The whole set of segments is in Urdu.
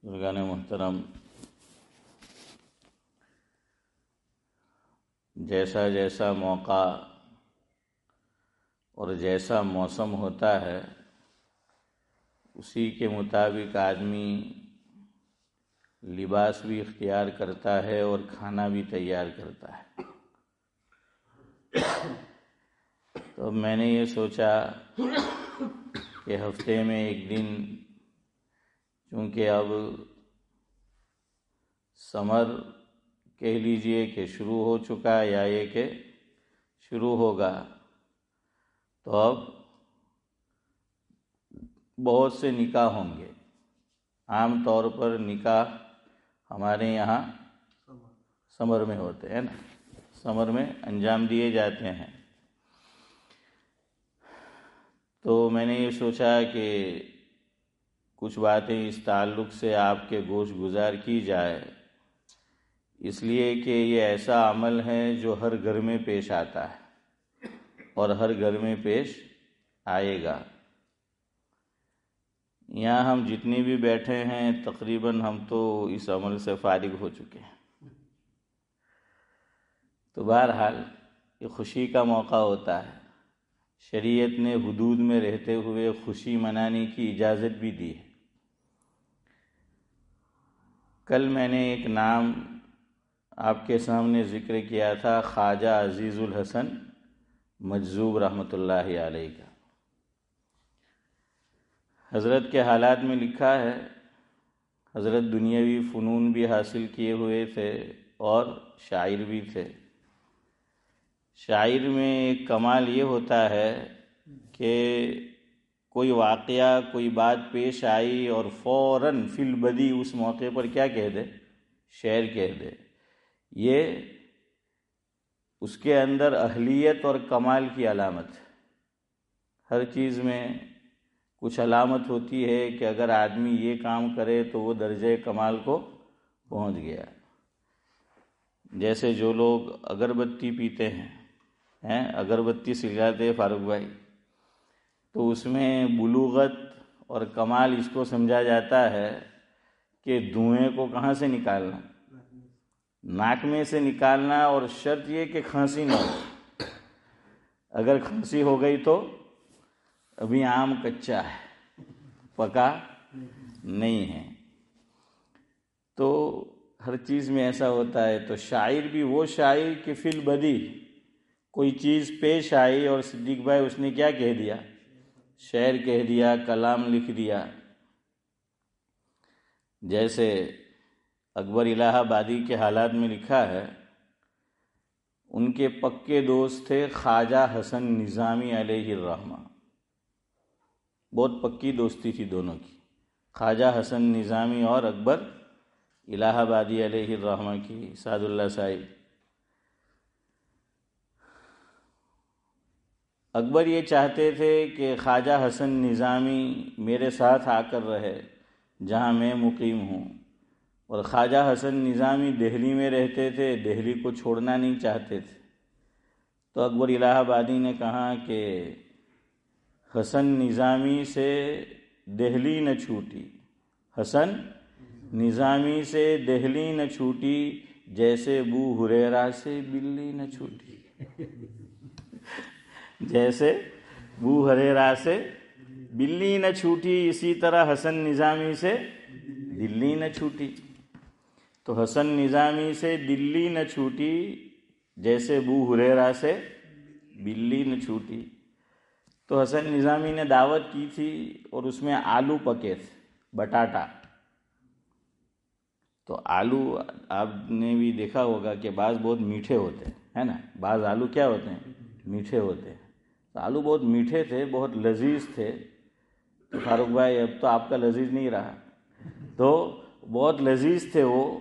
بزرگان محترم، جیسا جیسا موقع اور جیسا موسم ہوتا ہے اسی کے مطابق آدمی لباس بھی اختیار کرتا ہے اور کھانا بھی تیار کرتا ہے۔ تو میں نے یہ سوچا کہ ہفتے میں ایک دن، چونکہ اب سمر کہہ لیجئے کہ شروع ہو چکا یا یہ کہ شروع ہوگا، تو اب بہت سے نکاح ہوں گے۔ عام طور پر نکاح ہمارے یہاں سمر میں ہوتے ہیں نا، سمر میں انجام دیے جاتے ہیں۔ تو میں نے یہ سوچا کہ کچھ باتیں اس تعلق سے آپ کے گوش گزار کی جائے، اس لیے کہ یہ ایسا عمل ہے جو ہر گھر میں پیش آتا ہے اور ہر گھر میں پیش آئے گا۔ یہاں ہم جتنے بھی بیٹھے ہیں تقریباً ہم تو اس عمل سے فارغ ہو چکے ہیں۔ تو بہرحال یہ خوشی کا موقع ہوتا ہے، شریعت نے حدود میں رہتے ہوئے خوشی منانے کی اجازت بھی دی ہے۔ کل میں نے ایک نام آپ کے سامنے ذکر کیا تھا، خواجہ عزیز الحسن مجذوب رحمۃ اللہ علیہ کا۔ حضرت کے حالات میں لکھا ہے، حضرت دنیاوی فنون بھی حاصل کیے ہوئے تھے اور شاعر بھی تھے۔ شاعر میں ایک کمال یہ ہوتا ہے کہ کوئی واقعہ، کوئی بات پیش آئی اور فوراً فی البدی اس موقع پر کیا کہہ دے؟ شعر کہہ دے۔ یہ اس کے اندر اہلیت اور کمال کی علامت ہے۔ ہر چیز میں کچھ علامت ہوتی ہے کہ اگر آدمی یہ کام کرے تو وہ درجہ کمال کو پہنچ گیا۔ جیسے جو لوگ اگربتی پیتے ہیں، اگربتی سلگاتے فاروق بھائی، تو اس میں بلوغت اور کمال اس کو سمجھا جاتا ہے کہ دھوئیں کو کہاں سے نکالنا؟ ناک میں سے نکالنا، اور شرط یہ کہ کھانسی نہ ہو۔ اگر کھانسی ہو گئی تو ابھی آم کچا ہے، پکا نہیں ہے۔ تو ہر چیز میں ایسا ہوتا ہے۔ تو شاعر بھی وہ شاعر کہ فی البدی کوئی چیز پیش آئی اور صدیق بھائی اس نے کیا کہہ دیا؟ شعر کہہ دیا، کلام لکھ دیا۔ جیسے اکبر الہ آبادی کے حالات میں لکھا ہے، ان کے پکے دوست تھے خواجہ حسن نظامی علیہ الرحمہ۔ بہت پکی دوستی تھی دونوں کی، خواجہ حسن نظامی اور اکبر الہ آبادی علیہ الرحمہ کی، سعد اللہ صاحب۔ اکبر یہ چاہتے تھے کہ خواجہ حسن نظامی میرے ساتھ آ کر رہے جہاں میں مقیم ہوں، اور خواجہ حسن نظامی دہلی میں رہتے تھے، دہلی کو چھوڑنا نہیں چاہتے تھے۔ تو اکبر الہ آبادی نے کہا کہ حسن نظامی سے دہلی نہ چھوٹی، حسن نظامی سے دہلی نہ چھوٹی، جیسے بو ہریرہ سے بلی نہ چھوٹی۔ جیسے بو ہریرہ سے بلی نہ چھوٹی، اسی طرح حسن نظامی سے دلی نہ چھوٹی۔ تو حسن نظامی سے دلی نہ چھوٹی، جیسے بو ہریرہ سے بلی نہ چھوٹی۔ تو حسن نظامی نے دعوت کی تھی اور اس میں آلو پکے تھے، بٹاٹا۔ تو آلو آپ نے بھی دیکھا ہوگا کہ بعض بہت میٹھے ہوتے ہیں، ہے نا؟ بعض آلو کیا ہوتے ہیں؟ میٹھے ہوتے ہیں۔ تو آلو بہت میٹھے تھے، بہت لذیذ تھے۔ تو فاروق بھائی اب تو آپ کا لذیذ نہیں رہا، تو بہت لذیذ تھے وہ۔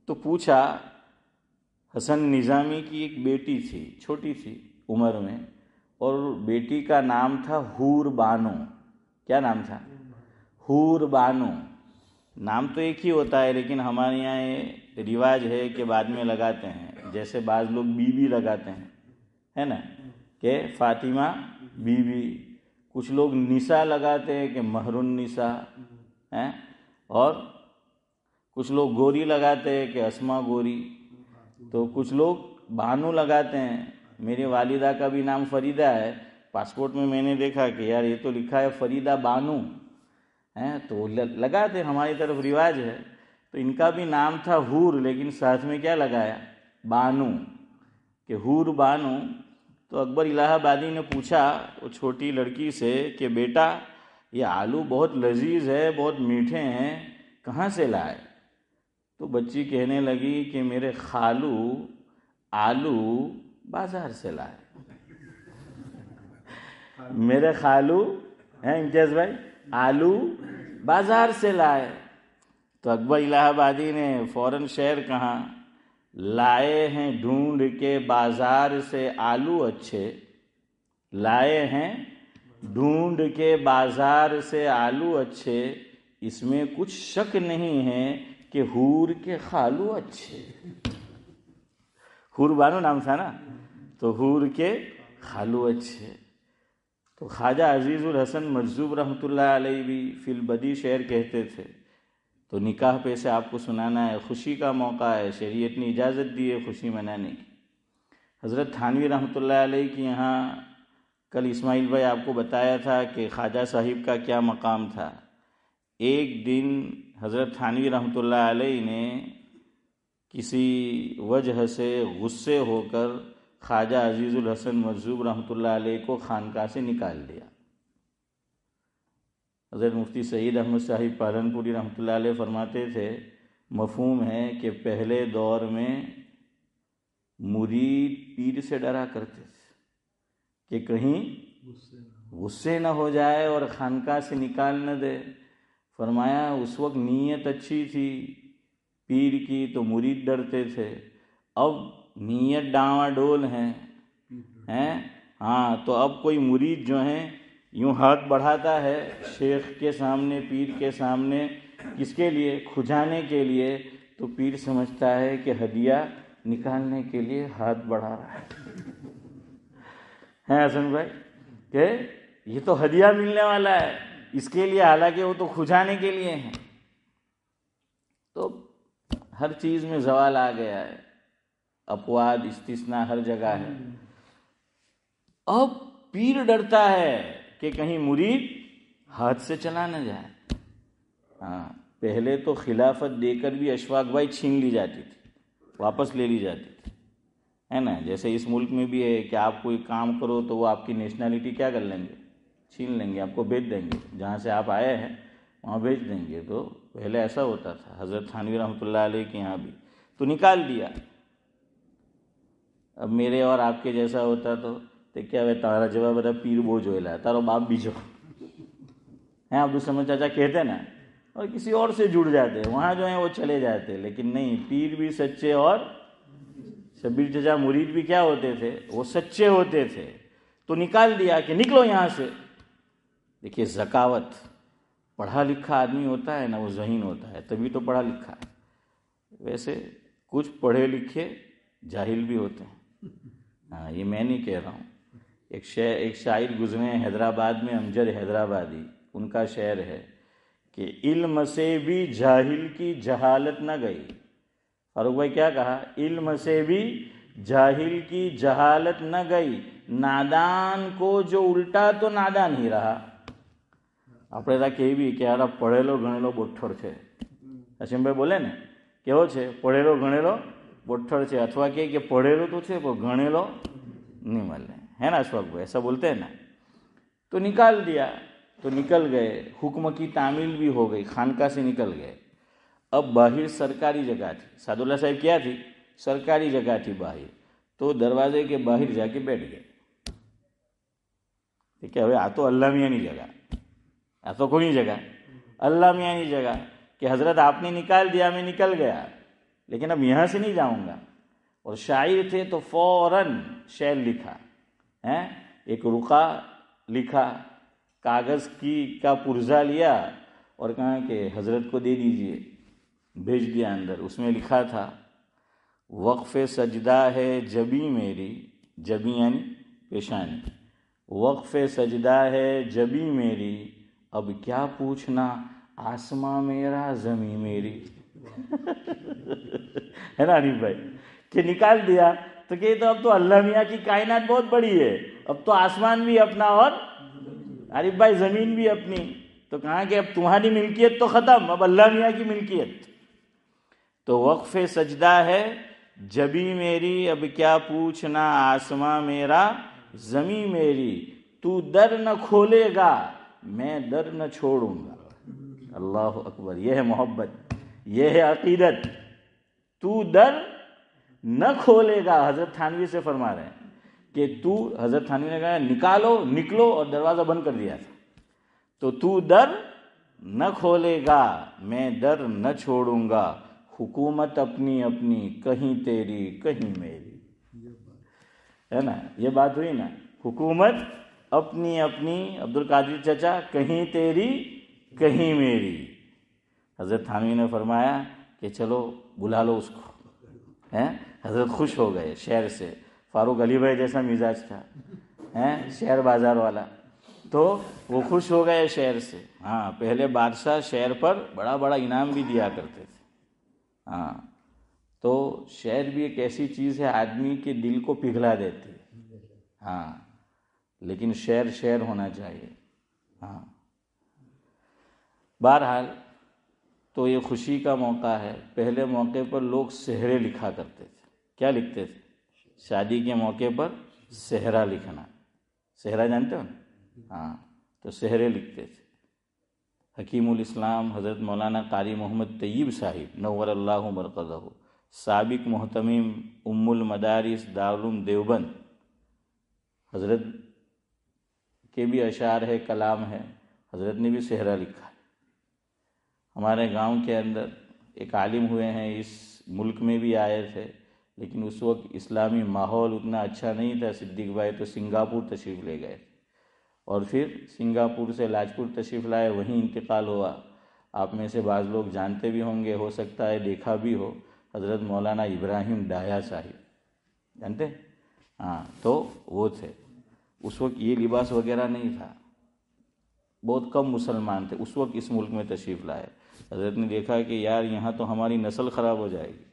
تو پوچھا، حسن نظامی کی ایک بیٹی تھی، چھوٹی تھی عمر میں، اور بیٹی کا نام تھا حور بانو۔ کیا نام تھا؟ حور بانو۔ نام تو ایک ہی ہوتا ہے، لیکن ہمارے یہاں یہ رواج ہے کہ بعد میں لگاتے ہیں، جیسے بعض لوگ بی بی لگاتے ہیں، ہے نا، کہ فاطمہ بی بی۔ کچھ لوگ نساء لگاتے ہیں کہ مہر النساء، اور کچھ لوگ گوری لگاتے ہیں کہ اسما گوری، تو کچھ لوگ بانو لگاتے ہیں. میری والدہ کا بھی نام فریدہ ہے، پاسپورٹ میں میں نے دیکھا کہ یار یہ تو لکھا ہے فریدہ بانو ہیں، تو لگاتے، ہماری طرف رواج ہے. تو ان کا بھی نام تھا حور، لیکن ساتھ میں کیا لگایا؟ بانو، کہ حور بانو. تو اکبر الہ آبادی نے پوچھا وہ چھوٹی لڑکی سے کہ بیٹا یہ آلو بہت لذیذ ہے، بہت میٹھے ہیں، کہاں سے لائے؟ تو بچی کہنے لگی کہ میرے خالو آلو بازار سے لائے. میرے خالو ہیں امتیاز بھائی آلو بازار سے لائے. تو اکبر الہ آبادی نے فوراً شعر کہا، لائے ہیں ڈھونڈ کے بازار سے آلو اچھے، لائے ہیں ڈھونڈ کے بازار سے آلو اچھے، اس میں کچھ شک نہیں ہے کہ حور کے خالو اچھے. حور بانو نام تھا نا، تو حور کے خالو اچھے. تو خواجہ عزیز الحسن مجذوب رحمۃ اللہ علیہ بھی فی البدی شعر کہتے تھے. تو نکاح پہ سے آپ کو سنانا ہے، خوشی کا موقع ہے، شریعت نے اجازت دی ہے خوشی منانے کی. حضرت تھانوی رحمۃ اللہ علیہ کی یہاں کل اسماعیل بھائی آپ کو بتایا تھا کہ خواجہ صاحب کا کیا مقام تھا. ایک دن حضرت تھانوی رحمۃ اللہ علیہ نے کسی وجہ سے غصے ہو کر خواجہ عزیز الحسن مجذوب رحمۃ اللہ علیہ کو خانقاہ سے نکال دیا. حضرت مفتی سعید احمد صاحب پالنپوری رحمۃ اللہ علیہ فرماتے تھے، مفہوم ہے کہ پہلے دور میں مرید پیر سے ڈرا کرتے تھے کہ کہیں غصے نہ ہو جائے اور خانقاہ سے نکال نہ دے. فرمایا اس وقت نیت اچھی تھی پیر کی تو مرید ڈرتے تھے، اب نیت ڈاواں ڈول ہیں. ہاں تو اب کوئی مرید جو ہیں یوں ہاتھ بڑھاتا ہے شیخ کے سامنے، پیر کے سامنے، کس کے لیے؟ کھجانے کے لیے. تو پیر سمجھتا ہے کہ ہدیہ نکالنے کے لیے ہاتھ بڑھا رہا ہے حسن بھائی، کہ یہ تو ہدیہ ملنے والا ہے اس کے لیے، حالانکہ وہ تو کھجانے کے لیے ہیں. تو ہر چیز میں زوال آ گیا ہے، اپواد استثناء ہر جگہ ہے. اب پیر ڈرتا ہے کہ کہیں مرید ہاتھ سے چلا نہ جائے. ہاں پہلے تو خلافت دے کر بھی اشفاق بھائی چھین لی جاتی تھی، واپس لے لی جاتی تھی، ہے نا. جیسے اس ملک میں بھی ہے کہ آپ کوئی کام کرو تو وہ آپ کی نیشنلٹی کیا کر لیں گے؟ چھین لیں گے، آپ کو بھیج دیں گے، جہاں سے آپ آئے ہیں وہاں بھیج دیں گے. تو پہلے ایسا ہوتا تھا. حضرت تھانوی رحمۃ اللہ علیہ کے یہاں بھی تو نکال دیا. اب میرے اور آپ کے جیسا ہوتا تو کیا ہے، تارا جواب بتا پیر وہ جو ہے تارو باپ بھی جو ہیں عبدالصمد چاچا کہتے نا، اور کسی اور سے جڑ جاتے وہاں جو ہیں وہ چلے جاتے. لیکن نہیں، پیر بھی سچے اور شبیر چچا مرید بھی کیا ہوتے تھے؟ وہ سچے ہوتے تھے. تو نکال دیا کہ نکلو یہاں سے. دیکھیے ذکاوت، پڑھا لکھا آدمی ہوتا ہے نا وہ ذہین ہوتا ہے، تبھی تو پڑھا لکھا ہے. ویسے کچھ پڑھے لکھے جاہل بھی ہوتے ہیں. ہاں یہ میں نہیں کہہ رہا ہوں. ایک شاعر گزرے ہیں حیدرآباد میں، امجد حیدرآبادی، ان کا شعر ہے کہ علم سے بھی جاہل کی جہالت نہ گئی. فاروق بھائی کیا کہا؟ علم سے بھی جاہل کی جہالت نہ گئی، نادان کو جو الٹا تو نادان ہی رہا. આપણે ત્યાં કેવી કે યાર પઢેલો ગણેલો બોઠ્ઠડ છે. હસીમભાઈ બોલે ને કેવો છે? પઢેલો ગણેલો બોઠ્ઠડ છે, અથવા કે પઢેલો તો છે પણ ગણેલો نہیں મળે, ہے نا اشفاق بھائی ایسا بولتے ہیں نا. تو نکال دیا، تو نکل گئے. حکم کی تعمیل بھی ہو گئی، خانقاہ سے نکل گئے. اب باہر سرکاری جگہ تھی، سعد اللہ صاحب کیا تھی؟ سرکاری جگہ تھی باہر. تو دروازے کے باہر جا کے بیٹھ گئے. ٹھیک ہے، આ તો اللہ میاں ની જگા، આ તો કોની જگہ؟ اللہ میاں ની جگہ. کہ حضرت آپ نے نکال دیا، میں نکل گیا، لیکن اب یہاں سے نہیں جاؤں گا. اور شاعر تھے تو فوراً شعر لکھا، ایک رقعہ لکھا، کاغذ کا پرزہ لیا اور کہا کہ حضرت کو دے دیجئے، بھیج دیا اندر. اس میں لکھا تھا، وقف سجدہ ہے جبی میری، جبی یعنی پیشانی، وقف سجدہ ہے جبی میری، اب کیا پوچھنا آسماں میرا زمین میری ہے نا عارف بھائی, کہ نکال دیا تو کہ تو اب تو اللہ میاں کی کائنات بہت بڑی ہے, اب تو آسمان بھی اپنا اور عارف بھائی زمین بھی اپنی, تو کہاں کہ اب تمہاری ملکیت تو ختم, اب اللہ میاں کی ملکیت. تو وقف سجدہ ہے جبی میری اب کیا پوچھنا آسماں میرا زمین میری, تو در نہ کھولے گا میں در نہ چھوڑوں گا. اللہ اکبر, یہ ہے محبت, یہ ہے عقیدت. تو در نہ کھولے گا, حضرت تھانوی سے فرما رہے ہیں کہ تو, حضرت تھانوی نے کہا نکالو نکلو اور دروازہ بند کر دیا تھا, تو در نہ کھولے گا میں در نہ چھوڑوں گا, حکومت اپنی اپنی کہیں تیری کہیں میری. ہے نا, یہ بات ہوئی نا, حکومت اپنی اپنی عبد القادر چچا کہیں تیری کہیں میری. حضرت تھانوی نے فرمایا کہ چلو بلا لو اس کو. حضرت خوش ہو گئے شعر سے, فاروق علی بھائی جیسا مزاج تھا, شعر بازار والا, تو وہ خوش ہو گئے شعر سے. ہاں, پہلے بادشاہ شعر پر بڑا بڑا انعام بھی دیا کرتے تھے. ہاں, تو شعر بھی ایک ایسی چیز ہے آدمی کے دل کو پگھلا دیتی ہے. ہاں, لیکن شعر ہونا چاہیے. ہاں, بہرحال تو یہ خوشی کا موقع ہے. پہلے موقع پر لوگ سحرے لکھا کرتے تھے. کیا لکھتے تھے؟ شادی کے موقع پر سحرا لکھنا. سحرا جانتے ہو نا؟ ہاں, تو سحرے لکھتے تھے. حکیم الاسلام حضرت مولانا قاری محمد طیب صاحب نور اللہ مرقدہ, سابق محتمم ام المدارس دارالعلوم دیوبند, حضرت کے بھی اشعار ہے, کلام ہے, حضرت نے بھی سحرا لکھا. ہمارے گاؤں کے اندر ایک عالم ہوئے ہیں, اس ملک میں بھی آئے تھے, لیکن اس وقت اسلامی ماحول اتنا اچھا نہیں تھا. صدیق بھائی تو سنگاپور تشریف لے گئے, اور پھر سنگاپور سے لاجپور تشریف لائے, وہیں انتقال ہوا. آپ میں سے بعض لوگ جانتے بھی ہوں گے, ہو سکتا ہے دیکھا بھی ہو, حضرت مولانا ابراہیم ڈایا صاحب, جانتے؟ ہاں, تو وہ تھے. اس وقت یہ لباس وغیرہ نہیں تھا, بہت کم مسلمان تھے اس وقت اس ملک میں تشریف لائے. حضرت نے دیکھا کہ یار یہاں تو ہماری نسل خراب ہو جائے گی,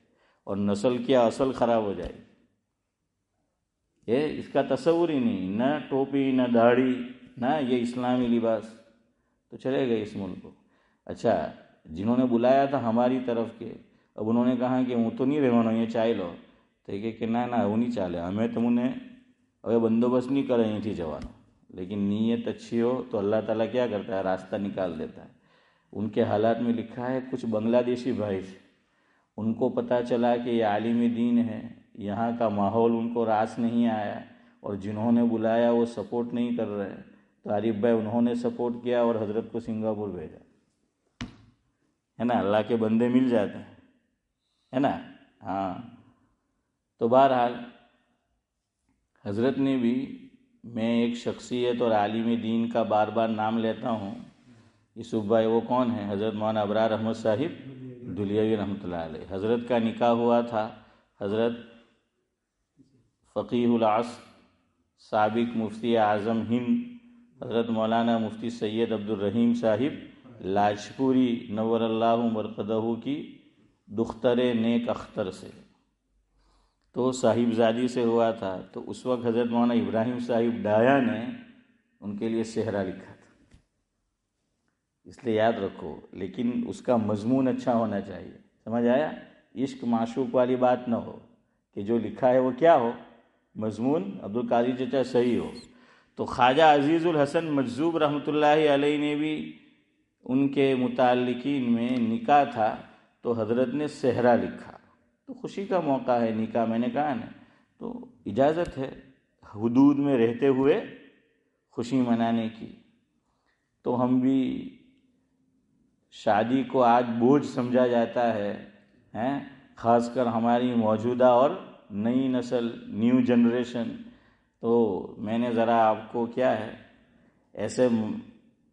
اور نسل کیا اصل خراب ہو جائے گی. یہ اس کا تصور ہی نہیں, نہ ٹوپی نہ داڑھی نہ یہ اسلامی لباس, تو چلے گئے اس ملک کو. اچھا, جنہوں نے بلایا تھا ہماری طرف کے, اب انہوں نے کہا کہ وہ تو نہیں رہو یہ چائے لو, تو کہ نہ وہ نہیں چالے, ہمیں تم نے اب بندوبست نہیں کر رہی تھی جوانوں, لیکن نیت اچھی ہو تو اللہ تعالیٰ کیا کرتا ہے, راستہ نکال دیتا ہے. ان کے حالات میں لکھا ہے, کچھ بنگلہ دیشی بھائی تھے, ان کو پتہ چلا کہ یہ عالم دین ہے, یہاں کا ماحول ان کو راس نہیں آیا, اور جنہوں نے بلایا وہ سپورٹ نہیں کر رہے, تو عارف بھائی انہوں نے سپورٹ کیا اور حضرت کو سنگاپور بھیجا. ہے نا, اللہ کے بندے مل جاتے ہیں, ہے نا. ہاں, تو بہرحال حضرت نے بھی, میں ایک شخصیت اور عالم دین کا بار بار نام لیتا ہوں, یوسف بھائی وہ کون ہیں؟ حضرت مولانا ابرار احمد صاحب دلیوی رحمۃ اللہ علیہ. حضرت کا نکاح ہوا تھا حضرت فقیہ العصر سابق مفتی اعظم ہند حضرت مولانا مفتی سید عبد الرحیم صاحب لاجپوری نور اللہ مرقدہ کی دختر نیک اختر سے, تو صاحب زادی سے ہوا تھا. تو اس وقت حضرت مولانا ابراہیم صاحب ڈایا نے ان کے لیے سحرا لکھا تھا, اس لیے یاد رکھو, لیکن اس کا مضمون اچھا ہونا چاہیے. سمجھ آیا؟ عشق معشوق والی بات نہ ہو کہ جو لکھا ہے وہ کیا ہو, مضمون عبد القادر چچا صحیح ہو. تو خواجہ عزیز الحسن مجذوب رحمۃ اللہ علیہ نے بھی ان کے متعلقین میں نکاح تھا, تو حضرت نے سحرا لکھا. تو خوشی کا موقع ہے نکاح, میں نے کہا نا, تو اجازت ہے حدود میں رہتے ہوئے خوشی منانے کی. تو ہم بھی شادی کو آج بوجھ سمجھا جاتا ہے, خاص کر ہماری موجودہ اور نئی نسل, نیو جنریشن. تو میں نے ذرا آپ کو کیا ہے ایسے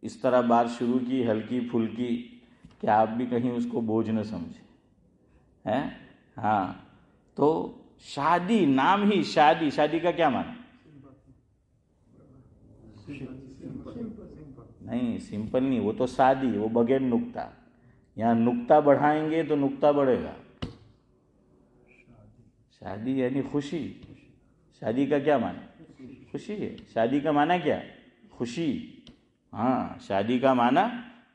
اس طرح بات شروع کی ہلکی پھلکی کہ آپ بھی کہیں اس کو بوجھ نہ سمجھیں. ہاں, تو شادی, نام ہی شادی کا کیا معنی؟ نہیں سمپل نہیں، وہ تو شادی، وہ بغیر نقطہ. یہاں نقطہ بڑھائیں گے تو نقطہ بڑھے گا. شادی یعنی خوشی. شادی کا کیا معنی؟ خوشی ہے. شادی کا معنی کیا؟ خوشی. ہاں شادی کا معنی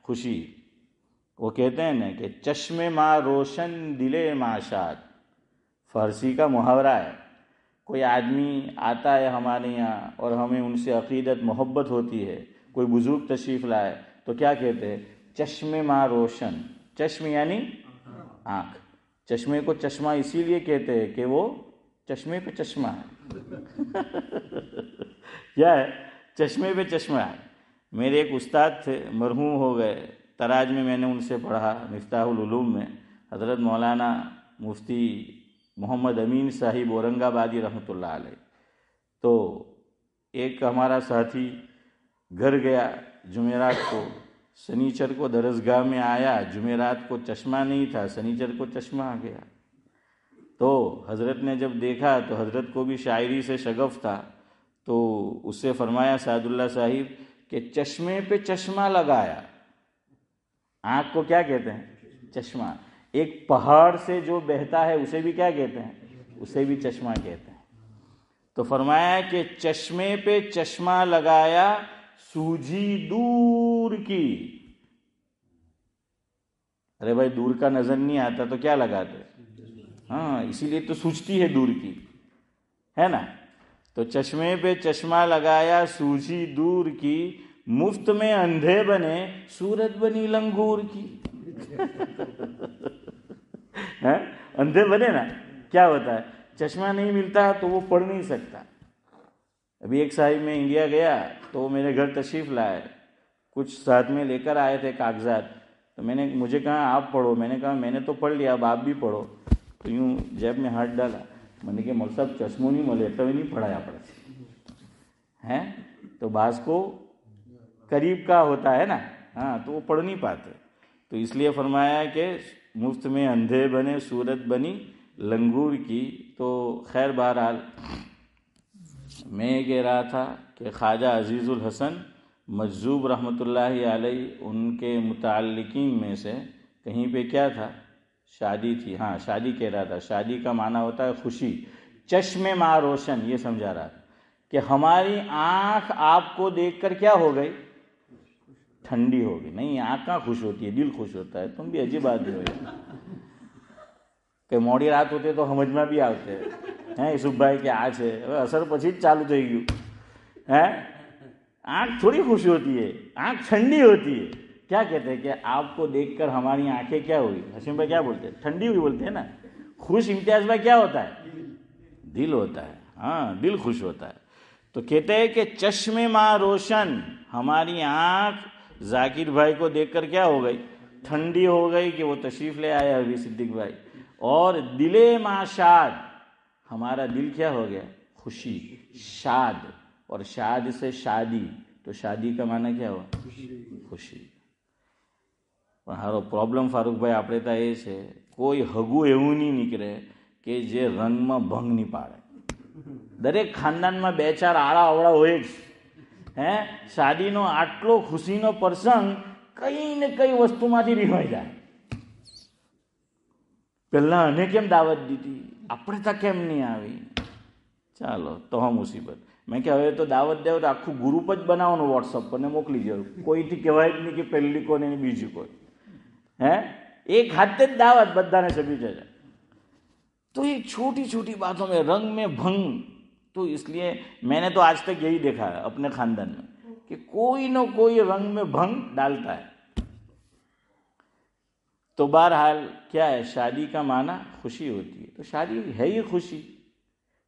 خوشی. وہ کہتے ہیں نا کہ چشم ماں روشن دل ماں شاد، فارسی کا محاورہ ہے. کوئی آدمی آتا ہے ہمارے یہاں اور ہمیں ان سے عقیدت محبت ہوتی ہے، کوئی بزرگ تشریف لائے تو کیا کہتے ہیں؟ چشم ماں روشن. چشم یعنی آنکھ. چشمے کو چشمہ اسی لیے کہتے ہیں کہ وہ چشمے پہ چشمہ ہے. کیا ہے؟ چشمے پہ چشمہ ہے. میرے ایک استاد تھے، مرحوم ہو گئے. تراج میں نے ان سے پڑھا، مفتاح العلوم میں، حضرت مولانا مفتی محمد امین صاحب اورنگ آبادی رحمۃ اللہ علیہ. تو ایک ہمارا ساتھی گھر گیا جمعرات کو، سنیچر کو درسگاہ میں آیا، جمعرات کو چشمہ نہیں تھا، سنیچر کو چشمہ آ گیا. تو حضرت نے جب دیکھا تو حضرت کو بھی شاعری سے شغف تھا، تو اس سے فرمایا سعد اللہ صاحب کہ چشمے پہ چشمہ لگایا. آنکھ کو کیا کہتے ہیں؟ چشمہ. ایک پہاڑ سے جو بہتا ہے اسے بھی کیا کہتے ہیں؟ اسے بھی چشمہ کہتے ہیں. تو فرمایا کہ چشمے پہ چشمہ لگایا سوجھی دور کی. ارے بھائی دور کا نظر نہیں آتا تو کیا لگاتے؟ ہاں اسی لیے تو سوجتی ہے دور کی، ہے نا. تو چشمے پہ چشمہ لگایا سوجھی دور کی، مفت میں اندھے بنے صورت بنی لنگور کی. اندھے بنے نا، کیا ہوتا ہے؟ چشمہ نہیں ملتا تو وہ پڑھ نہیں سکتا. ابھی ایک صاحب میں انڈیا گیا تو وہ میرے گھر تشریف لائے، کچھ ساتھ میں لے کر آئے تھے کاغذات. تو مجھے کہا آپ پڑھو. میں نے کہا میں نے تو پڑھ لیا، اب آپ بھی پڑھو. تو یوں جیب میں ہاتھ ڈالا، میں نے کہا مول صاحب چشموں نہیں ملے تو نہیں پڑھایا پڑھتے ہیں. تو بعض کو قریب کا ہوتا ہے نا، ہاں تو وہ پڑھ نہیں پاتے. تو اس لیے فرمایا کہ مفت میں اندھے بنے صورت بنی لنگور کی. تو خیر بہرحال میں یہ کہہ رہا تھا کہ خواجہ عزیز الحسن مجذوب رحمۃ اللہ علیہ ان کے متعلقین میں سے کہیں پہ کیا تھا؟ شادی تھی. ہاں شادی کہہ رہا تھا. شادی کا معنی ہوتا ہے خوشی. چشم ماں روشن یہ سمجھا رہا تھا کہ ہماری آنکھ آپ کو دیکھ کر کیا ہو گئی؟ ٹھنڈی ہو گئی. نہیں آنکھ کہاں خوش ہوتی ہے، دل خوش ہوتا ہے. تم بھی عجیب آدمی ہو کہ موڑی رات ہوتے تو સમજમાં બી આવતે ہیں یوسف بھائی کہ آج ہے اثر પછી જ ચાલુ થઈ ગયું ہے. آنکھ تھوڑی خوش ہوتی ہے، آنکھ ٹھنڈی ہوتی ہے. کیا کہتے ہیں کہ آپ کو دیکھ کر ہماری آنکھیں کیا ہوئی؟ حسین بھائی کیا بولتے ہیں؟ ٹھنڈی ہوئی بولتے ہیں نا. خوش امتیاز بھائی کیا ہوتا ہے؟ دل ہوتا ہے. ہاں دل خوش ہوتا ہے. تو کہتے ہیں کہ چشم ماں روشن، ہماری آنکھ ذاکر بھائی کو دیکھ کر کیا ہو گئی؟ ٹھنڈی ہو گئی کہ وہ تشریف لے آئے ابھی صدیق بھائی. اور دل ماں شاد، ہمارا دل کیا ہو گیا؟ خوشی. شاد، اور شاد سے شادی، تو شادی کا معنی کیا ہوا؟ خوشی. પણ હારો પ્રોબ્લેમ ફારૂકભાઈ આપણે ત્યાં એ છે કોઈ હગું એવું નહીં નીકળે કે જે રંગમાં ભંગ નહીં પાડે. દરેક ખાનદાનમાં બે ચાર આળા અવળા હોય જ. હે શાદીનો આટલો ખુશીનો પ્રસંગ કઈ ને કઈ વસ્તુમાંથી રીવાઈ જાય. પહેલાં આને કેમ દાવત દીધી, આપણે ત્યાં કેમ નહીં આવી? ચાલો તો હા મુસીબત. મેં કે હવે તો દાવત દેવ તો આખું ગ્રુપ જ બનાવવાનું વોટ્સઅપ પર ને મોકલી દેવું. કોઈથી કહેવાય જ નહીં કે પહેલી કોને ને બીજી કોઈ. ہے ایک ہاتھ دعوت بدھانے سبھی جگہ. تو یہ چھوٹی چھوٹی باتوں میں رنگ میں بھنگ. تو اس لیے میں نے تو آج تک یہی دیکھا ہے اپنے خاندان میں کہ کوئی نہ کوئی رنگ میں بھنگ ڈالتا ہے. تو بہرحال کیا ہے، شادی کا معنی خوشی ہوتی ہے. تو شادی ہے ہی خوشی.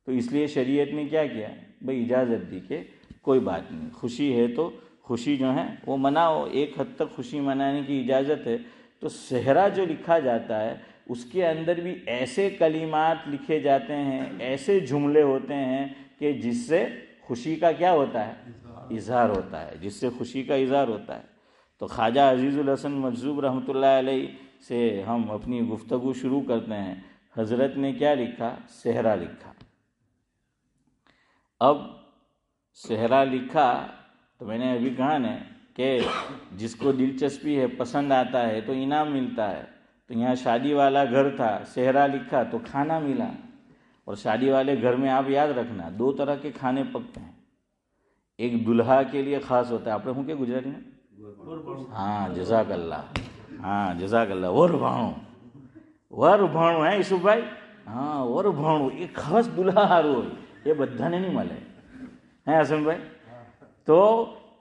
تو اس لیے شریعت نے کیا کیا بھائی؟ اجازت دی کہ کوئی بات نہیں، خوشی ہے تو خوشی جو ہے وہ مناؤ. ایک حد تک خوشی منانے کی اجازت ہے. تو صحرا جو لکھا جاتا ہے اس کے اندر بھی ایسے کلمات لکھے جاتے ہیں، ایسے جملے ہوتے ہیں کہ جس سے خوشی کا کیا ہوتا ہے؟ اظہار ہوتا ہے. جس سے خوشی کا اظہار ہوتا ہے. تو خواجہ عزیز الحسن مجذوب رحمۃ اللہ علیہ سے ہم اپنی گفتگو شروع کرتے ہیں. حضرت نے کیا لکھا؟ صحرا لکھا. اب صحرا لکھا تو میں نے ابھی کہا نا کہ جس کو دلچسپی ہے، پسند آتا ہے تو انعام ملتا ہے. تو یہاں شادی والا گھر تھا، صحرا لکھا تو کھانا ملا. اور شادی والے گھر میں آپ یاد رکھنا 2 طرح کے کھانے پکتے ہیں. ایک دلہا کے لیے خاص ہوتا ہے، آپ لوگوں کے گجراتی میں ہاں جزاک اللہ ور ભાણું હે ઈશુભાઈ. હા વર ભાણું એ ખાસ દુલ્હા હારું હોય, એ બધાને નહીં મળે હે હસનભાઈ. તો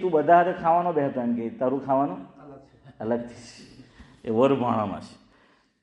તું બધા હારે ખાવાનો બેહતો એમ કે તારું ખાવાનું અલગથી, એ વર ભાણામાં છે.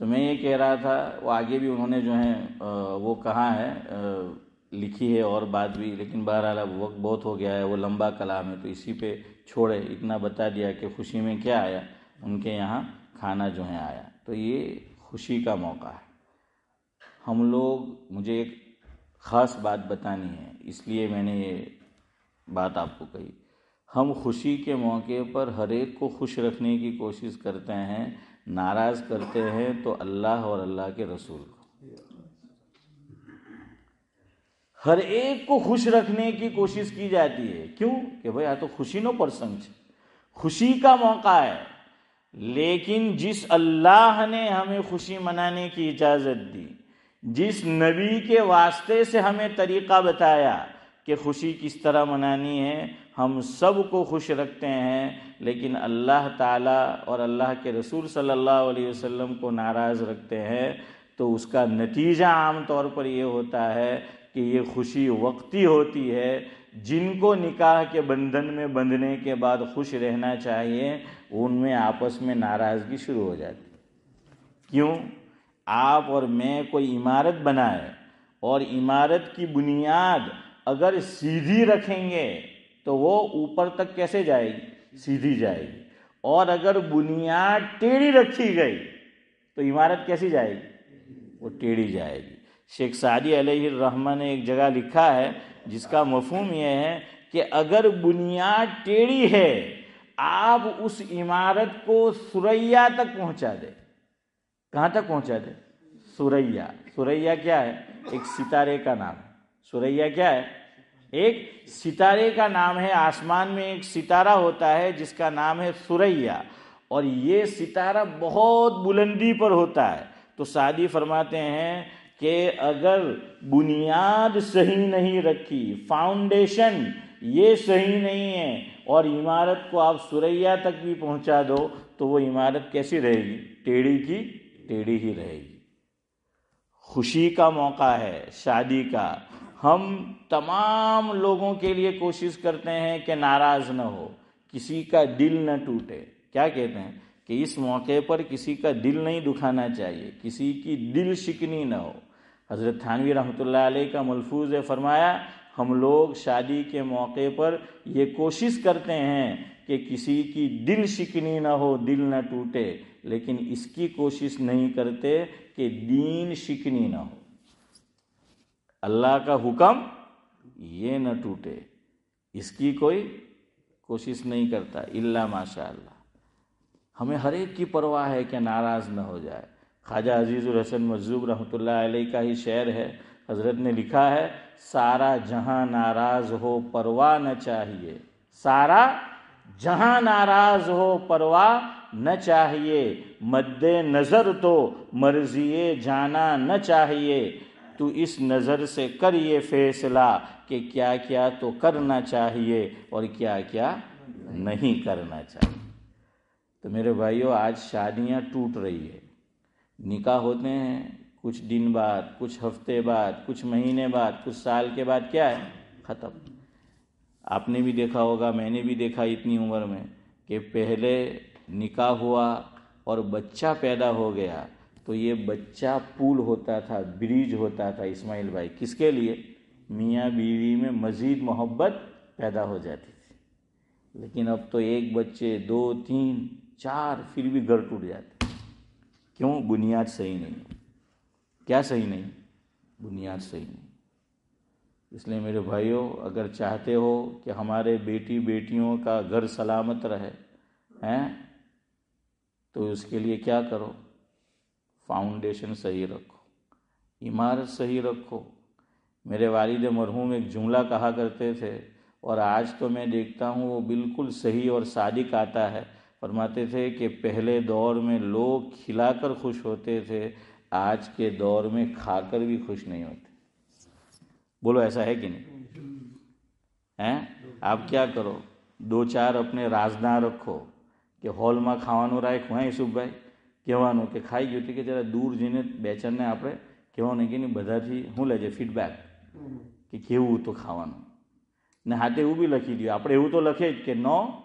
تو میں یہ کہہ رہا تھا، وہ آگے بھی انہوں نے جو ہے وہ کہا ہے، لکھی ہے اور بات بھی، لیکن بہرحال اب وقت بہت ہو گیا ہے، وہ لمبا کلام ہے تو اسی پہ چھوڑے. اتنا بتا دیا کہ خوشی میں کیا آیا، ان کے یہاں کھانا جو ہے آیا. تو یہ خوشی کا موقع ہے. ہم لوگ، مجھے ایک خاص بات بتانی ہے، اس لیے میں نے یہ بات آپ کو کہی. ہم خوشی کے موقع پر ہر ایک کو خوش رکھنے کی کوشش کرتے ہیں، ناراض کرتے ہیں تو اللہ اور اللہ کے رسول کو. ہر ایک کو خوش رکھنے کی کوشش کی جاتی ہے. کیوں؟ کہ بھئی آ تو خوشی نو پرسنگ ہے، خوشی کا موقع ہے. لیکن جس اللہ نے ہمیں خوشی منانے کی اجازت دی، جس نبی کے واسطے سے ہمیں طریقہ بتایا کہ خوشی کس طرح منانی ہے، ہم سب کو خوش رکھتے ہیں، لیکن اللہ تعالیٰ اور اللہ کے رسول صلی اللہ علیہ وسلم کو ناراض رکھتے ہیں. تو اس کا نتیجہ عام طور پر یہ ہوتا ہے کہ یہ خوشی وقتی ہوتی ہے. جن کو نکاح کے بندھن میں بندھنے کے بعد خوش رہنا چاہیے، ان میں آپس میں ناراضگی شروع ہو جاتی. کیوں؟ آپ اور میں کوئی عمارت بنائے اور عمارت کی بنیاد اگر سیدھی رکھیں گے تو وہ اوپر تک کیسے جائے گی؟ سیدھی جائے گی. اور اگر بنیاد ٹیڑھی رکھی گئی تو عمارت کیسی جائے گی؟ وہ ٹیڑھی جائے گی. شیخ سعدی علیہ الرحمہ نے ایک جگہ لکھا ہے جس کا مفہوم یہ ہے کہ اگر بنیاد ٹیڑھی ہے، آپ اس عمارت کو ثریا تک پہنچا دیں. کہاں تک پہنچا دیں؟ ثریا. ثریا کیا ہے؟ ایک ستارے کا نام. ثریا کیا ہے؟ ایک ستارے کا نام ہے. آسمان میں ایک ستارہ ہوتا ہے جس کا نام ہے ثریا، اور یہ ستارہ بہت بلندی پر ہوتا ہے. تو سعدی فرماتے ہیں کہ اگر بنیاد صحیح نہیں رکھی، فاؤنڈیشن یہ صحیح نہیں ہے، اور عمارت کو آپ ثریا تک بھی پہنچا دو تو وہ عمارت کیسی رہے گی؟ ٹیڑھی کی ٹیڑھی ہی رہے گی. خوشی کا موقع ہے، شادی کا. ہم تمام لوگوں کے لیے کوشش کرتے ہیں کہ ناراض نہ ہو، کسی کا دل نہ ٹوٹے. کیا کہتے ہیں کہ اس موقع پر کسی کا دل نہیں دکھانا چاہیے، کسی کی دل شکنی نہ ہو. حضرت تھانوی رحمۃ اللہ علیہ کا ملفوظ ہے، فرمایا ہم لوگ شادی کے موقع پر یہ کوشش کرتے ہیں کہ کسی کی دل شکنی نہ ہو، دل نہ ٹوٹے، لیکن اس کی کوشش نہیں کرتے کہ دین شکنی نہ ہو. اللہ کا حکم یہ نہ ٹوٹے، اس کی کوئی کوشش نہیں کرتا الا ماشاء اللہ. ہمیں ہر ایک کی پرواہ ہے کہ ناراض نہ ہو جائے. خواجہ عزیز الحسن مجذوب رحمۃ اللہ علیہ کا ہی شعر ہے. حضرت نے لکھا ہے سارا جہاں ناراض ہو پرواہ نہ چاہیے، سارا جہاں ناراض ہو پرواہ نہ چاہیے، مد نظر تو مرضی جانا نہ چاہیے. تو اس نظر سے کر یہ فیصلہ کہ کیا کیا تو کرنا چاہیے اور کیا کیا نہیں کرنا چاہیے. تو میرے بھائیوں آج شادیاں ٹوٹ رہی ہے، نکاح ہوتے ہیں کچھ دن بعد، کچھ ہفتے بعد، کچھ مہینے بعد، کچھ سال کے بعد کیا ہے، ختم۔ آپ نے بھی دیکھا ہوگا، میں نے بھی دیکھا اتنی عمر میں کہ پہلے نکاح ہوا اور بچہ پیدا ہو گیا تو یہ بچہ پول ہوتا تھا، بریج ہوتا تھا اسماعیل بھائی، کس کے لیے؟ میاں بیوی میں مزید محبت پیدا ہو جاتی تھی۔ لیکن اب تو ایک بچے، 2 3 4 پھر بھی گھر ٹوٹ جاتے۔ کیوں؟ بنیاد صحیح نہیں۔ کیا صحیح نہیں؟ بنیاد صحیح نہیں۔ اس لیے میرے بھائیوں، اگر چاہتے ہو کہ ہمارے بیٹی بیٹیوں کا گھر سلامت رہے تو اس کے لیے کیا کرو؟ فاؤنڈیشن صحیح رکھو، عمارت صحیح رکھو۔ میرے والد مرحوم ایک جملہ کہا کرتے تھے اور آج تو میں دیکھتا ہوں وہ بالکل صحیح اور صادق آتا ہے۔ فرماتے تھے کہ پہلے دور میں لوگ کھلا کر خوش ہوتے تھے، آج کے دور میں کھا کر بھی خوش نہیں ہوتے۔ بولو ایسا ہے کہ نہیں؟ آپ کیا کرو، 2 4 اپنے رازداں رکھو کہ ہال میں ખાવાનું રાખ્યું યસુફભાઈ કહેવાનું કે ખાઈ ગયું કે જરા દૂર જઈને બેચરને આપણે કહેવાનું કે નહીં બધાથી શું લે છે ફીડબેક કે કેવું તો ખાવાનું, ને હાથે એવું બી લખી દો આપણે, એવું તો લખે જ કે નો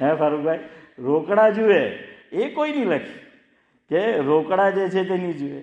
હે ફારૂકભાઈ, રોકડા જુએ એ કોઈ નહીં લખે કે રોકડા જે છે તે નહીં જુએ।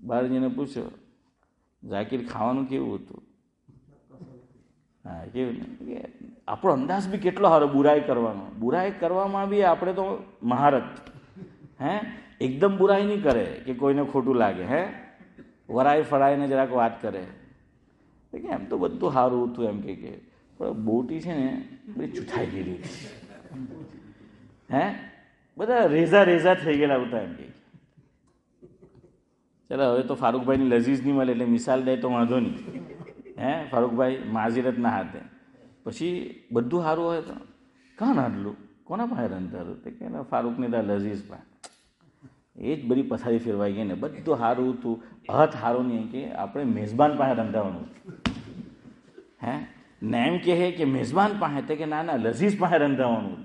બહાર જઈને પૂછો ઝાકીર ખાવાનું કેવું હતું? હા, કેવું નહીં, આપણો અંદાજ બી કેટલો સારો બુરાઈ કરવાનો। બુરાઈ કરવામાં બી આપણે તો મહારત, એકદમ બુરાઈ નહીં કરે કે કોઈને ખોટું લાગે, વરાઈ ફરાઈને જરાક વાત કરે કે એમ તો બધું સારું હતું, એમ કે પણ બોટી છે ને બધી ચૂથાઈ ગયેલી હતી, બધા રેઝા રેઝા થઈ ગયેલા હતા, એમ કે ચાલો હવે તો ફારૂકભાઈની લઝીઝ નહીં મળે એટલે મિસાલ દે તો વાંધો નહીં, ફારૂકભાઈ માઝીરતના હાથે। પછી બધું સારું હોય તો કાં નાડલું કોના પાસે રંધારું તે કે ફારૂકની તા લઝીઝ પાસે, એ જ બધી પથારી ફેરવાઈ ગઈ ને બધું સારું હતું, હથ સારું નહીં કે આપણે મેઝબાન પાસે રંધાવાનું હતું, ને એમ કહે કે મેઝબાન પાસે તે કે ના ના લઝીઝ પાસે રંધાવાનું હતું,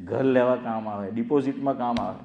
ઘર લેવા કામ આવે, ડિપોઝિટમાં કામ આવે,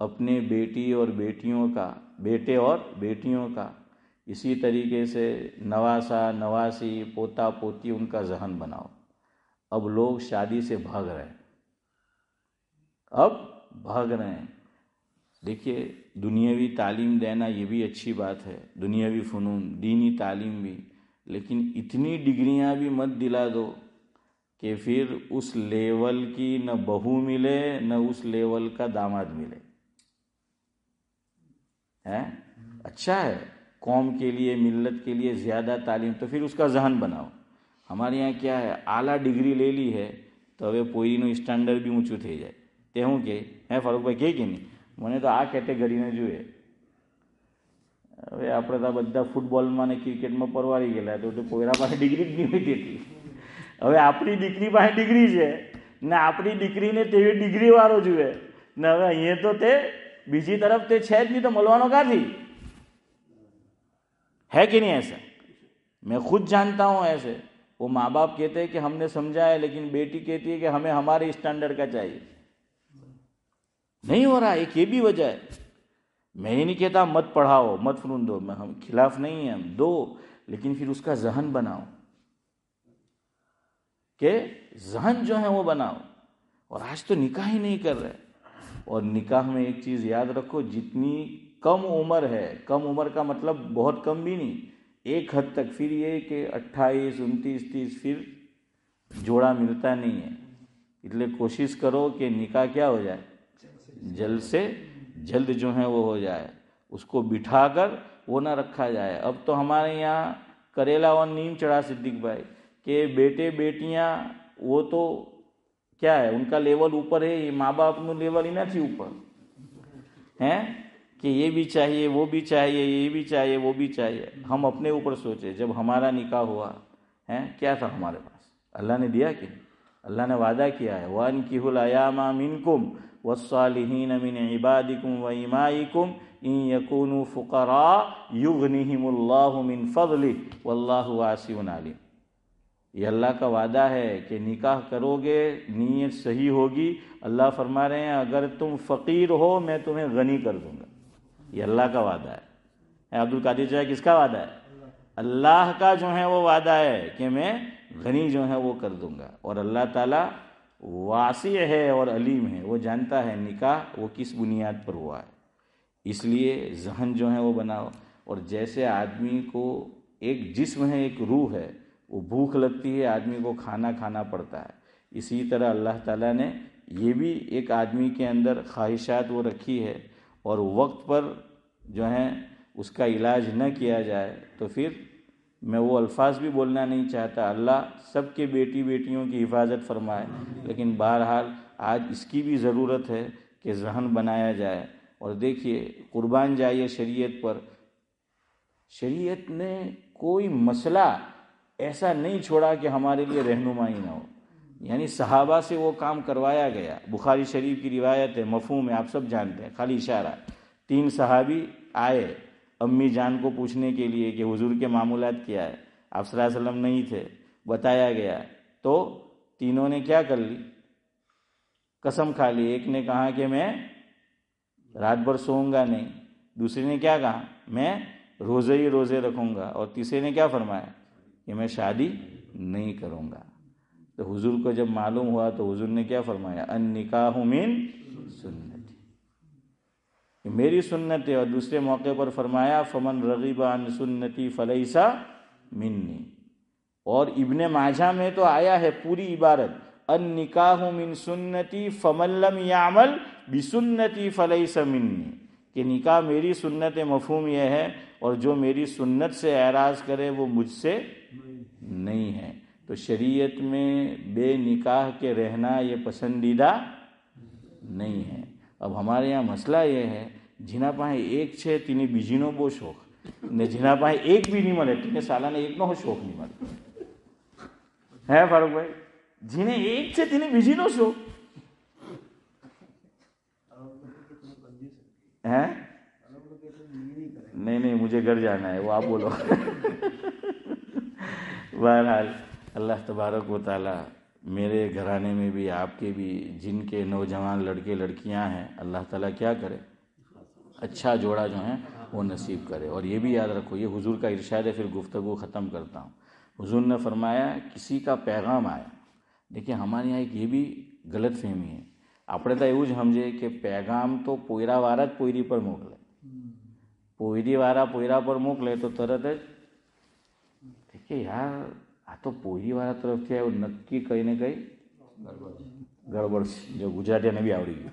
اپنے بیٹی اور بیٹیوں کا، بیٹے اور بیٹیوں کا، اسی طریقے سے نواسا نواسی پوتا پوتی ان کا ذہن بناؤ۔ اب لوگ شادی سے بھاگ رہے ہیں، اب بھاگ رہے ہیں۔ دیکھیے دنیاوی تعلیم دینا یہ بھی اچھی بات ہے، دنیاوی فنون، دینی تعلیم بھی، لیکن اتنی ڈگریاں بھی مت دلا دو کہ پھر اس لیول کی نہ بہو ملے نہ اس لیول کا داماد ملے۔ اچھا ہے قوم کے لیے، ملت کے لیے زیادہ تعلیم، تو پھر اس کا ذہن بناؤ۔ ہمارے یہاں کیا ہے، اعلیٰ ڈگری لے لی ہے تو اب پوئینو اسٹینڈرڈ بھی اونچو تھے جائے تے ہوں کہ فاروق ભાઈ કે નહીં મને તો આ કેટેગરીને જોઈએ। હવે આપણે તો બધા ફૂટબોલમાં ને ક્રિકેટમાં પરવારી ગયેલા, તો કોઈના પાસે ડિગ્રી જ નહીં હોય તેટલી। હવે આપણી દીકરી પાસે ડિગ્રી છે ને આપણી દીકરીને તેવી ડિગ્રીવાળો જોઈએ ને હવે અહીંયા તો તે બીજી તરફ તે છે જ નહીં, તો મળવાનો ક્યાંથી? ہے کہ نہیں ایسا؟ میں خود جانتا ہوں ایسے، وہ ماں باپ کہتے ہیں کہ ہم نے سمجھا ہے، لیکن بیٹی کہتی ہے کہ ہمیں ہمارے اسٹینڈرڈ کا چاہیے۔ نہیں ہو رہا، ایک یہ بھی وجہ ہے۔ میں یہ نہیں کہتا مت پڑھاؤ مت فنون دو، ہم خلاف نہیں ہیں، ہم دو، لیکن پھر اس کا ذہن بناؤ، کہ ذہن جو ہے وہ بناؤ۔ اور آج تو نکاح ہی نہیں کر رہے، اور نکاح میں ایک چیز یاد رکھو، جتنی کم عمر ہے، کم عمر کا مطلب بہت کم بھی نہیں، ایک حد تک، پھر یہ کہ 28 29 30 پھر جوڑا ملتا نہیں ہے، اس لیے کوشش کرو کہ نکاح کیا ہو جائے، جلد سے جلد جو ہے وہ ہو جائے، اس کو بٹھا کر وہ نہ رکھا جائے۔ اب تو ہمارے یہاں کریلا اور نیم چڑھا صدیق بھائی کہ بیٹے بیٹیاں وہ تو کیا ہے، ان کا لیول اوپر ہے، یہ ماں باپ میں لیول ہی نہ تھی اوپر ہیں کہ یہ بھی چاہیے وہ بھی چاہیے، یہ بھی چاہیے وہ بھی چاہیے۔ ہم اپنے اوپر سوچے، جب ہمارا نکاح ہوا ہے کیا تھا ہمارے پاس؟ اللہ نے دیا کہ اللہ نے وعدہ کیا ہے، وَأَنكِحُوا الْأَيَامَ مِنكُمْ وَالصَّالِحِينَ مِنْ عِبَادِكُمْ وَإِمَائِكُمْ إِنْ يَكُونُوا فُقَرَاءَ يُغْنِهِمُ اللَّهُ مِنْ فَضْلِهِ وَاللَّهُ وَاسِعٌ عَلِيمٌ۔ یہ اللہ کا وعدہ ہے کہ نکاح کرو گے، نیت صحیح ہوگی، اللہ فرما رہے ہیں اگر تم فقیر ہو میں تمہیں غنی کر دوں گا۔ یہ اللہ کا وعدہ ہے۔ عبد القادر جی کس کا وعدہ ہے؟ اللہ کا جو ہے وہ وعدہ ہے کہ میں غنی جو ہے وہ کر دوں گا۔ اور اللہ تعالیٰ واسع ہے اور علیم ہے، وہ جانتا ہے نکاح وہ کس بنیاد پر ہوا ہے۔ اس لیے ذہن جو ہے وہ بناؤ۔ اور جیسے آدمی کو ایک جسم ہے، ایک روح ہے، وہ بھوک لگتی ہے آدمی کو کھانا کھانا پڑتا ہے، اسی طرح اللہ تعالیٰ نے یہ بھی ایک آدمی کے اندر خواہشات وہ رکھی ہے، اور وقت پر جو ہے اس کا علاج نہ کیا جائے تو پھر میں وہ الفاظ بھی بولنا نہیں چاہتا، اللہ سب کے بیٹی بیٹیوں کی حفاظت فرمائے، لیکن بہرحال آج اس کی بھی ضرورت ہے کہ ذہن بنایا جائے۔ اور دیکھیے قربان جائیے شریعت پر، شریعت نے کوئی مسئلہ ایسا نہیں چھوڑا کہ ہمارے لیے رہنمائی نہ ہو، یعنی صحابہ سے وہ کام کروایا گیا۔ بخاری شریف کی روایت ہے، مفہوم ہے، آپ سب جانتے ہیں، خالی اشارہ۔ 3 صحابی آئے امی جان کو پوچھنے کے لیے کہ حضور کے معمولات کیا ہے، آپ صلی اللہ علیہ وسلم نہیں تھے، بتایا گیا، تو تینوں نے کیا کر لی، قسم کھا لی۔ ایک نے کہا کہ میں رات بھر سوؤں گا نہیں، دوسرے نے کیا کہا میں روزے ہی روزے رکھوں گا، اور تیسرے نے کیا فرمایا کہ میں شادی نہیں کروں گا۔ تو حضور کو جب معلوم ہوا تو حضور نے کیا فرمایا، النکاح من سنتی، میری سنت ہے، اور دوسرے موقع پر فرمایا فمن رغب عن سنتی فلیس منی۔ اور ابن ماجہ میں تو آیا ہے پوری عبارت، النکاح من سنتی فمن لم یعمل بسنتی فلیس منی، کہ نکاح میری سنت، مفہوم یہ ہے، اور جو میری سنت سے اعراض کرے وہ مجھ سے نہیں ہے۔ تو شریعت میں بے نکاح کے رہنا یہ پسندیدہ نہیں ہے۔ اب ہمارے یہاں مسئلہ یہ ہے، جنا پاہے ایک چھے تینی بیجینو بو شوق نے، جنا پاہے ایک بھی نہیں ملے تینی سالانہ ایک نو شوق نہیں ملے ہے فاروق بھائی، جنہیں ایک چھے تینی بیجینو شوق ہے۔ نہیں مجھے گھر جانا ہے، وہ آپ بولو۔ بہرحال اللہ تبارک و تعالی میرے گھرانے میں بھی، آپ کے بھی، جن کے نوجوان لڑکے لڑکیاں ہیں، اللہ تعالیٰ کیا کرے اچھا جوڑا جو ہے وہ نصیب کرے. اور یہ بھی یاد رکھو، یہ حضور کا ارشاد ہے. پھر گفتگو ختم کرتا ہوں. حضور نے فرمایا کسی کا پیغام آیا. دیکھیے ہمارے یہاں ایک یہ بھی غلط فہمی ہے. આપણે તો એવું જ સમજે કે પેગામ તો પોયરાવાળા જ પોયરી પર મોકલે. પોયરીવાળા પોયરા પર મોકલે તો તરત જ કે યાર આ તો પોયરીવાળા તરફથી આવ્યું, નક્કી કંઈ ને કંઈ ગડબડ છે. જો ગુજરાતીને બી આવડી ગયું.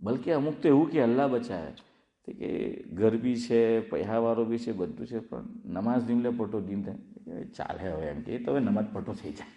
બલકે અમુક તો એવું કે અલ્લાહ બચાવે કે ઘર બી છે, પૈસાવાળો બી છે, બધું છે, પણ નમાઝ દીમલે પટો દીમ થાય ચાલે હવે એમ કે તો હવે નમાઝ પટો થઈ જાય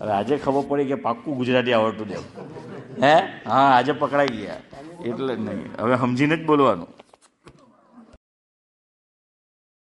હવે આજે ખબર પડી કે પાક્કું ગુજરાતી આવડતું દેવું. હે હા આજે પકડાઈ ગયા એટલે જ નહીં, હવે સમજીને જ બોલવાનું.